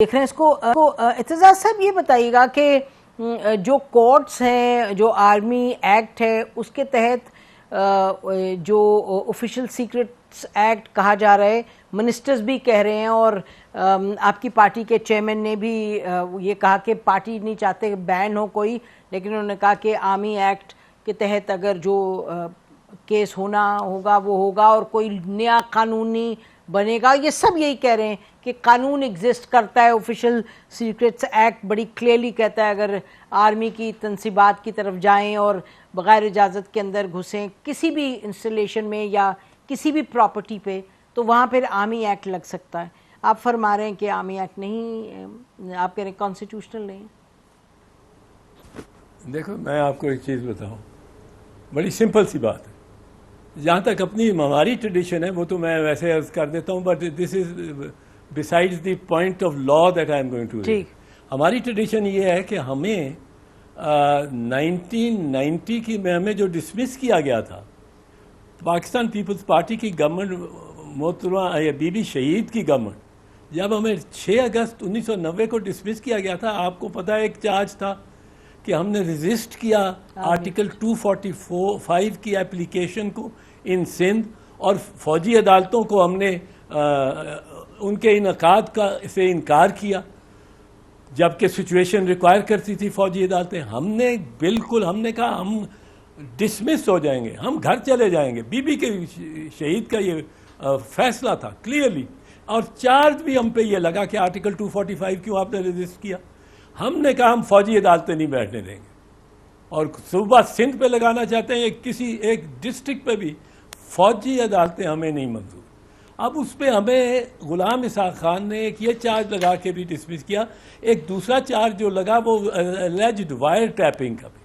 دیکھ رہے ہیں اس کو اعتزاز صاحب یہ بتائیے گا کہ جو کورٹس ہیں، جو آرمی ایکٹ ہے، اس کے تحت جو آفیشل سیکرٹس ایکٹ کہا جا رہا ہے، منسٹرز بھی کہہ رہے ہیں اور آپ کی پارٹی کے چیئرمین نے بھی یہ کہا کہ پارٹی نہیں چاہتے بین ہو کوئی، لیکن انہوں نے کہا کہ آرمی ایکٹ کے تحت اگر جو کیس ہونا ہوگا وہ ہوگا اور کوئی نیا قانونی بنے گا. یہ سب یہی کہہ رہے ہیں کہ قانون ایگزسٹ کرتا ہے. آفیشل سیکرٹس ایکٹ بڑی کلیئرلی کہتا ہے اگر آرمی کی تنصیبات کی طرف جائیں اور بغیر اجازت کے اندر گھسیں کسی بھی انسٹالیشن میں یا کسی بھی پراپرٹی پہ تو وہاں پھر آرمی ایکٹ لگ سکتا ہے. آپ فرما رہے ہیں کہ آرمی ایکٹ نہیں، آپ کہہ رہے ہیں کانسٹیٹیوشنل نہیں. دیکھو میں آپ کو ایک چیز بتاؤں، بڑی سمپل سی بات ہے. جہاں تک اپنی ہماری ٹریڈیشن ہے وہ تو میں ویسے عرض کر دیتا ہوں، but this is besides the point of law that I am going to read. ہماری ٹریڈیشن یہ ہے کہ ہمیں 1990 کی میں ہمیں جو ڈسمس کیا گیا تھا پاکستان پیپلز پارٹی کی گورنمنٹ، محترمہ بی بی شہید کی گورنمنٹ، جب ہمیں 6 اگست 1990 کو ڈسمس کیا گیا تھا، آپ کو پتہ ہے ایک چارج تھا کہ ہم نے ریزسٹ کیا آرٹیکل 245 کی اپلیکیشن کو ان سندھ، اور فوجی عدالتوں کو ہم نے ان کے انعقاد کا سے انکار کیا جبکہ سچویشن ریکوائر کرتی تھی فوجی عدالتیں. ہم نے کہا ہم ڈسمس ہو جائیں گے، ہم گھر چلے جائیں گے. بی بی کے شہید کا یہ فیصلہ تھا کلیئرلی، اور چارج بھی ہم پہ یہ لگا کہ آرٹیکل 245 کیوں آپ نے ریزسٹ کیا. ہم نے کہا ہم فوجی عدالتیں نہیں بیٹھنے دیں گے، اور صوبہ سندھ پہ لگانا چاہتے ہیں، کسی ایک ڈسٹرکٹ پہ بھی فوجی عدالتیں ہمیں نہیں منظور. اب اس پہ ہمیں غلام اسحاق خان نے ایک یہ چارج لگا کے بھی ڈسمس کیا. ایک دوسرا چارج جو لگا وہ اللیجڈ وائر ٹیپنگ کا بھی،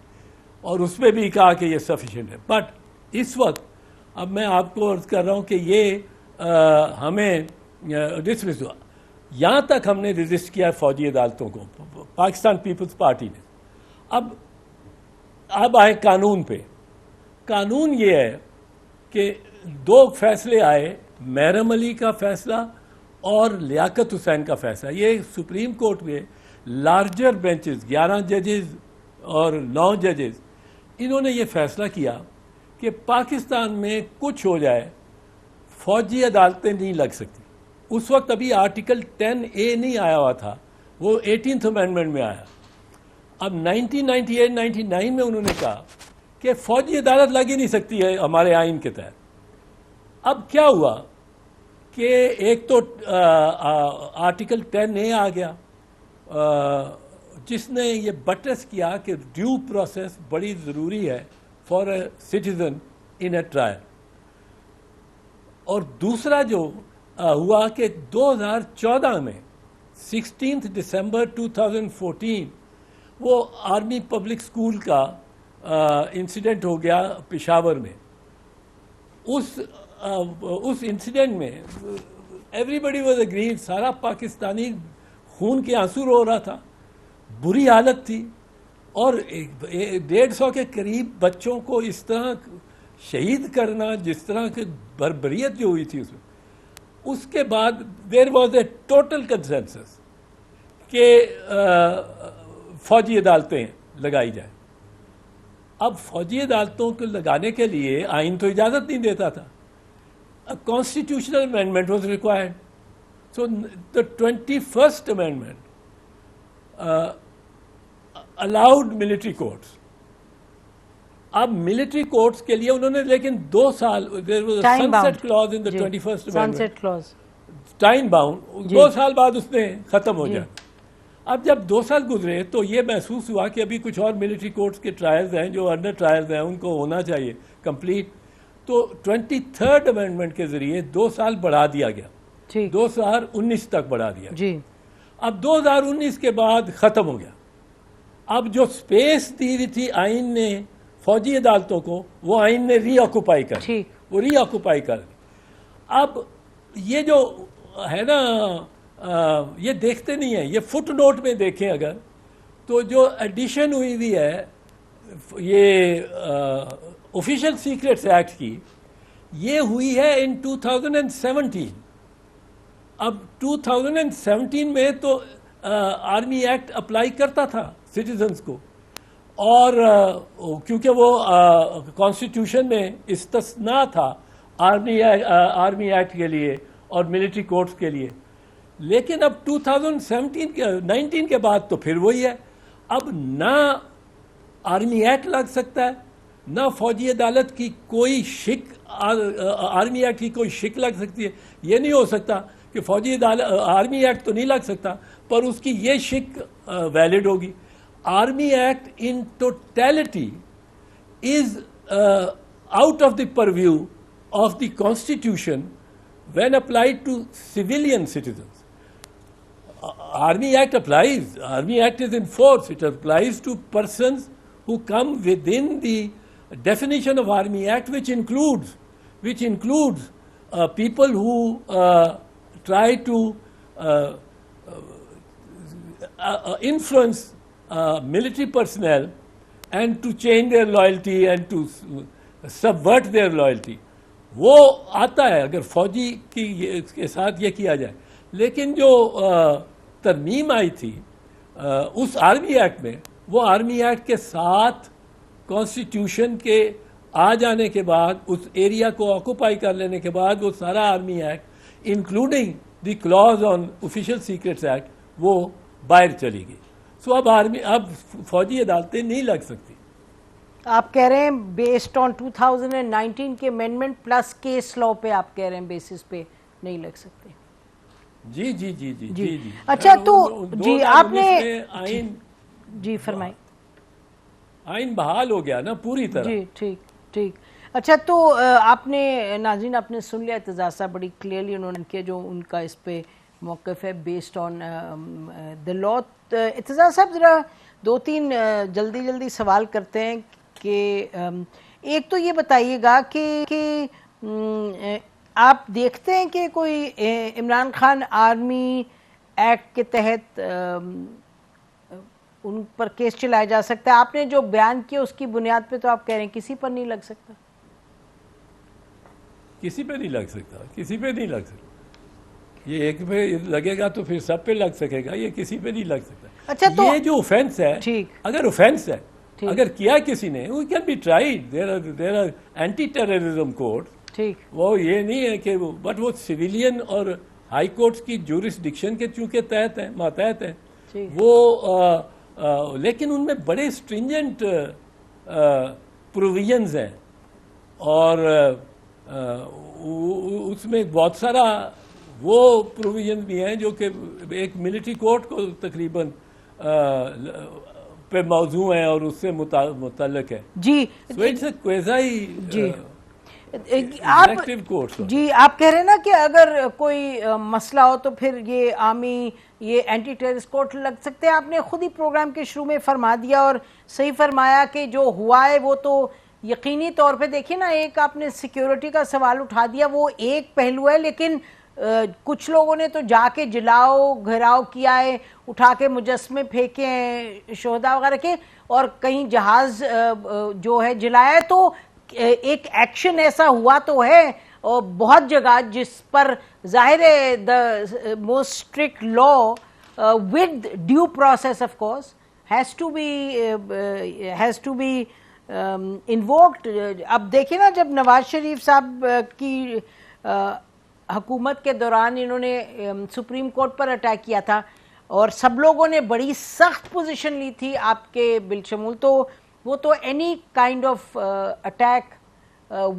اور اس پہ بھی کہا کہ یہ سفیشینٹ ہے. بٹ اس وقت اب میں آپ کو عرض کر رہا ہوں کہ یہ ہمیں ڈسمس ہوا. یہاں تک ہم نے ریزسٹ کیا فوجی عدالتوں کو پاکستان پیپلز پارٹی نے. اب آئے قانون پہ. قانون یہ ہے کہ 2 فیصلے آئے، محرم علی کا فیصلہ اور لیاقت حسین کا فیصلہ. یہ سپریم کورٹ میں لارجر بینچز 11 ججز اور 9 ججز، انہوں نے یہ فیصلہ کیا کہ پاکستان میں کچھ ہو جائے فوجی عدالتیں نہیں لگ سکتی. اس وقت ابھی آرٹیکل 10A نہیں آیا ہوا تھا، وہ 18th امینڈمنٹ میں آیا. اب 1998-99 میں انہوں نے کہا کہ فوجی عدالت لگ ہی نہیں سکتی ہے ہمارے آئین کے تحت. اب کیا ہوا کہ ایک تو آرٹیکل 10A آ گیا جس نے یہ بٹرس کیا کہ ڈیو پروسیس بڑی ضروری ہے for a citizen in a trial. اور دوسرا جو ہوا کہ 2014 میں 16 دسمبر 2014 وہ آرمی پبلک سکول کا انسیڈنٹ ہو گیا پشاور میں. اس انسیڈنٹ میں ایوری بڈی واز اگریڈ، سارا پاکستانی خون کے آنسو رو رہا تھا، بری حالت تھی، اور 150 کے قریب بچوں کو اس طرح شہید کرنا، جس طرح کی بربریت جو ہوئی تھی اس میں. اس کے بعد there was a total consensus کہ فوجی عدالتیں لگائی جائیں. اب فوجی عدالتوں کو لگانے کے لیے آئین تو اجازت نہیں دیتا تھا. Constitutional amendment was required. So the 21st amendment allowed military courts. اب ملٹری کورٹس کے لیے انہوں نے لیکن 2 سال سنسیٹ کلاز ان دا 21st امینڈمنٹ، ٹائم باؤنڈ، 2 سال بعد اس نے ختم ہو جائے. اب جب 2 سال گزرے تو یہ محسوس ہوا کہ ابھی کچھ اور ملٹری کورٹس کے ٹرائلز ہیں جو انڈر ٹرائلز ہیں، ان کو ہونا چاہیے کمپلیٹ. تو 23rd امینڈمنٹ کے ذریعے 2 سال بڑھا دیا گیا، 2019 تک بڑھا دیا. اب 2019 کے بعد ختم ہو گیا. اب جو سپیس دی ہوئی تھی آئین نے فوجی عدالتوں کو، وہ آئین نے ری آکوپائی کر دی. اب یہ جو ہے نا یہ دیکھتے نہیں ہیں. یہ فٹ نوٹ میں دیکھیں اگر تو جو ایڈیشن ہوئی ہے یہ آفیشل سیکرٹس ایکٹ کی، یہ ہوئی ہے ان 2017. اب 2017 میں تو آرمی ایکٹ اپلائی کرتا تھا سٹیزنز کو، اور کیونکہ وہ کانسٹیٹیوشن میں استثناء تھا آرمی ایکٹ کے لیے اور ملٹری کورٹس کے لیے. لیکن اب 2019 کے بعد تو پھر وہی ہے. اب نہ آرمی ایکٹ لگ سکتا ہے، نہ فوجی عدالت کی کوئی شک، آرمی ایکٹ کی کوئی شک لگ سکتی ہے. یہ نہیں ہو سکتا کہ فوجی عدالت، آرمی ایکٹ تو نہیں لگ سکتا پر اس کی یہ شک ویلڈ ہوگی. Army act in totality is out of the purview of the constitution when applied to civilian citizens. Army Act applies. Army Act is in force. It applies to persons who come within the definition of Army Act, which includes people who try to influence military personnel and to change their loyalty and to subvert their loyalty. وہ آتا ہے اگر فوجی کے ساتھ یہ کیا جائے. لیکن جو ترمیم آئی تھی اس آرمی ایکٹ میں، وہ آرمی ایکٹ کے ساتھ کانسٹیٹیوشن کے آ جانے کے بعد، اس ایریا کو آکوپائی کر لینے کے بعد، وہ سارا army act including the clause on official secrets act وہ باہر چلی گئی. سو اب فوجی عدالتیں نہیں لگ سکتی. آپ کہہ رہے ہیں بیسڈ آن 2019 کے امینڈمنٹ پلس کیس لا پہ آپ کہہ رہے ہیں بیسس پہ نہیں لگ سکتے. جی جی جی جی جی جی. اچھا تو جی آپ نے آئین، جی فرمائیں. آئین بحال ہو گیا نا پوری طرح. جی ٹھیک. اچھا تو آپ نے ناظرین آپ نے سن لیا اعتزاز صاحب بڑی کلیئرلی انہوں نے کیا جو ان کا اس پہ موقف ہے بیسڈ آن دا لا. اعتزاز صاحب ذرا 2-3 جلدی سوال کرتے ہیں کہ ایک تو یہ بتائیے گا کہ آپ دیکھتے ہیں کہ کوئی عمران خان آرمی ایکٹ کے تحت ان پر کیس چلایا جا سکتا ہے؟ آپ نے جو بیان کیا اس کی بنیاد پہ تو آپ کہہ رہے ہیں کسی پر نہیں لگ سکتا. کسی پہ نہیں لگ سکتا. یہ ایک پہ لگے گا تو پھر سب پہ لگ سکے گا، یہ کسی پہ نہیں لگ سکتا. اچھا تو یہ جو اوفینس ہے، اگر اوفینس ہے، اگر کیا کسی نے، we can be tried. There are anti terrorism code. وہ یہ نہیں ہے کہ بٹ وہ سویلین اور ہائی کورٹس کی جورسڈکشن کے چونکہ تحت ہیں، ماتحت ہیں وہ، لیکن ان میں بڑے اسٹرینجنٹ پروویژنز ہیں اور اس میں بہت سارا وہ پروویژن بھی ہیں جو کہ ایک ملٹری کورٹ کو تقریباً پہ موضوع ہیں اور اس سے متعلق ہے. جی آپ کہہ رہے ہیں نا کہ اگر کوئی مسئلہ ہو تو پھر یہ عامی یہ اینٹی ٹیررسٹ کورٹ لگ سکتے ہیں. آپ نے خود ہی پروگرام کے شروع میں فرما دیا اور صحیح فرمایا کہ جو ہوا ہے وہ تو یقینی طور پہ دیکھیں نا، ایک آپ نے سیکیورٹی کا سوال اٹھا دیا، وہ ایک پہلو ہے، لیکن کچھ لوگوں نے تو جا کے جلاؤ گھیراؤ کیا ہے، اٹھا کے مجسمے پھینکے ہیں شہداء وغیرہ کے، اور کہیں جہاز جو ہے جلایا ہے. تو ایک ایکشن ایسا ہوا تو ہے اور بہت جگہ جس پر ظاہر ہے the most strict law with due process of course has to be invoked. اب دیکھیں نا جب نواز شریف صاحب کی حکومت کے دوران انہوں نے سپریم کورٹ پر اٹیک کیا تھا اور سب لوگوں نے بڑی سخت پوزیشن لی تھی آپ کے بالشمول، تو وہ تو any kind of attack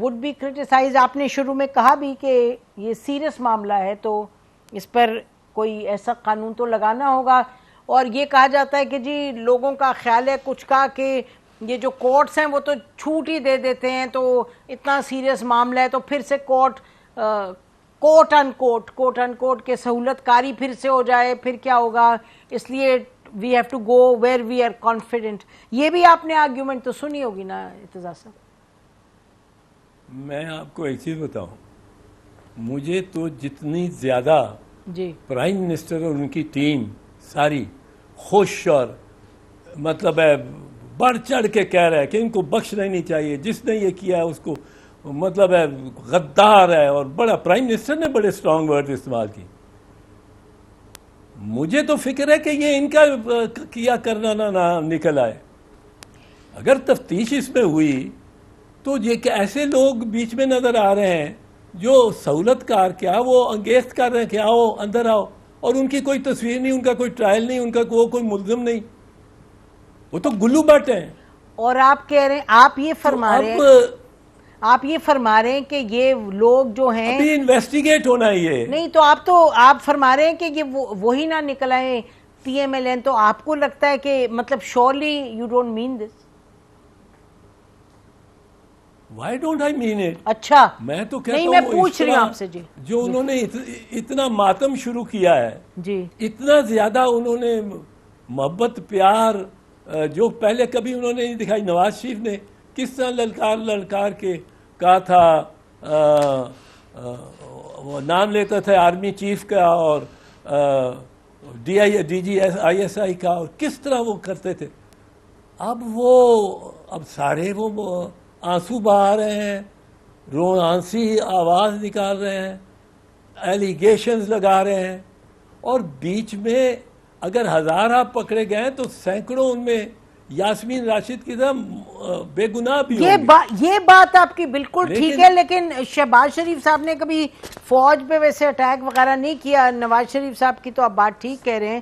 would be criticised. آپ نے شروع میں کہا بھی کہ یہ سیریس معاملہ ہے تو اس پر کوئی ایسا قانون تو لگانا ہوگا. اور یہ کہا جاتا ہے کہ جی لوگوں کا خیال ہے کچھ کا کہ یہ جو کورٹس ہیں وہ تو چھوٹ ہی دے دیتے ہیں، تو اتنا سیریس معاملہ ہے تو پھر سے کوٹ ان کوٹ کے سہولت کاری پھر سے ہو جائے پھر کیا ہوگا، اس لیے we have to go where we are confident. یہ بھی آپ نے آرگیومنٹ تو سنی ہوگی نا اعتزاز صاحب؟ میں آپ کو ایک چیز بتاؤں، مجھے تو جتنی زیادہ پرائم منسٹر اور ان کی ٹیم ساری خوش اور مطلب ہے بڑھ چڑھ کے کہہ رہا ہے کہ ان کو بخشنا ہی نہیں چاہیے، جس نے یہ کیا ہے اس کو مطلب ہے غدار ہے، اور بڑا پرائم منسٹر نے بڑے اسٹرانگ ورڈ استعمال کی. مجھے تو فکر ہے کہ یہ ان کا کیا کرنا نہ نکل آئے. اگر تفتیش اس میں ہوئی تو یہ کہ ایسے لوگ بیچ میں نظر آ رہے ہیں جو سہولت کار کیا وہ انگیخت کر رہے ہیں کہ آؤ اندر آؤ, اور ان کی کوئی تصویر نہیں, ان کا کوئی ٹرائل نہیں, ان کا کوئی ملزم نہیں, وہ تو گلو بٹ ہیں. اور آپ کہہ رہے ہیں, آپ یہ فرما رہے ہیں کہ یہ لوگ جو ہیں ابھی انویسٹیگیٹ ہونا ہے یہ. نہیں, تو آپ فرما رہے ہیں کہ یہ وہی نہ نکل آئے پی ایم ایل این, تو آپ کو لگتا ہے کہ مطلب surely you don't mean this. Why don't I mean it? اچھا, میں تو کہتا نہیں, ہوں میں پوچھ رہی ہوں آپ سے. جی, جو انہوں نے اتنا ماتم شروع کیا ہے, جی, اتنا زیادہ انہوں نے محبت پیار جو پہلے کبھی انہوں نے نہیں دکھائی. نواز شریف نے کس طرح للکار کے کہا تھا, وہ نام لیتا تھا آرمی چیف کا اور D G I S I کا, اور کس طرح وہ کرتے تھے. اب سارے وہ آنسو بہا رہے ہیں, روآنسی آواز نکال رہے ہیں, ایلیگیشنز لگا رہے ہیں, اور بیچ میں اگر 1000 آپ پکڑے گئے تو سینکڑوں ان میں یاسمین راشد کی طرح بے گناہ بھی ہوں گے. یہ بات آپ کی بالکل ٹھیک ہے, لیکن شہباز شریف صاحب نے کبھی فوج پہ ویسے اٹیک وغیرہ نہیں کیا. نواز شریف صاحب کی تو آپ بات ٹھیک کہہ رہے ہیں,